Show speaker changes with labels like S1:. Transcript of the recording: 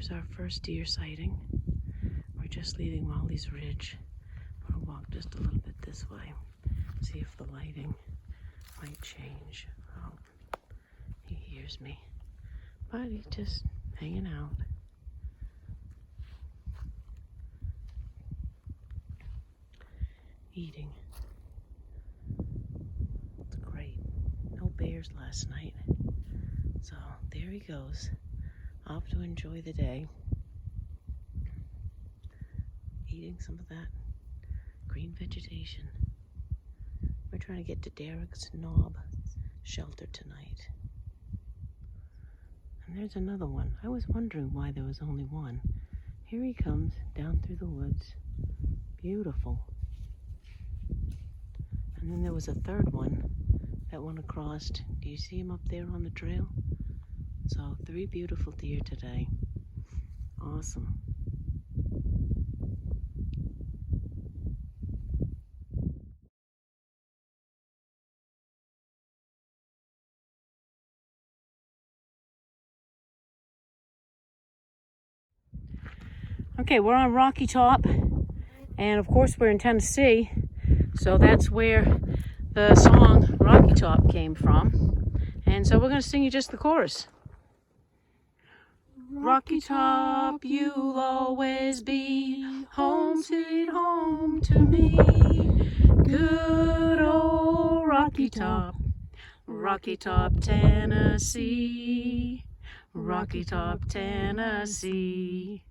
S1: Here's our first deer sighting. We're just leaving Mollie's Ridge. I'm gonna walk just a little bit this way, see if the lighting might change. Oh, he hears me, but he's just hanging out. Eating. It's great. No bears last night. So there he goes, off to enjoy the day. Eating some of that green vegetation. We're trying to get to Derrick's knob shelter tonight. And there's another one. I was wondering why there was only one. Here he comes down through the woods. Beautiful. And then there was a third one that went across. Do you see him up there on the trail? So 3 beautiful deer today. Awesome. Okay, we're on Rocky Top, and of course we're in Tennessee, so that's where the song Rocky Top came from. And so we're going to sing you just the chorus. Rocky Top, you'll always be home sweet home to me. Good old Rocky Top, Tennessee. Rocky Top, Tennessee.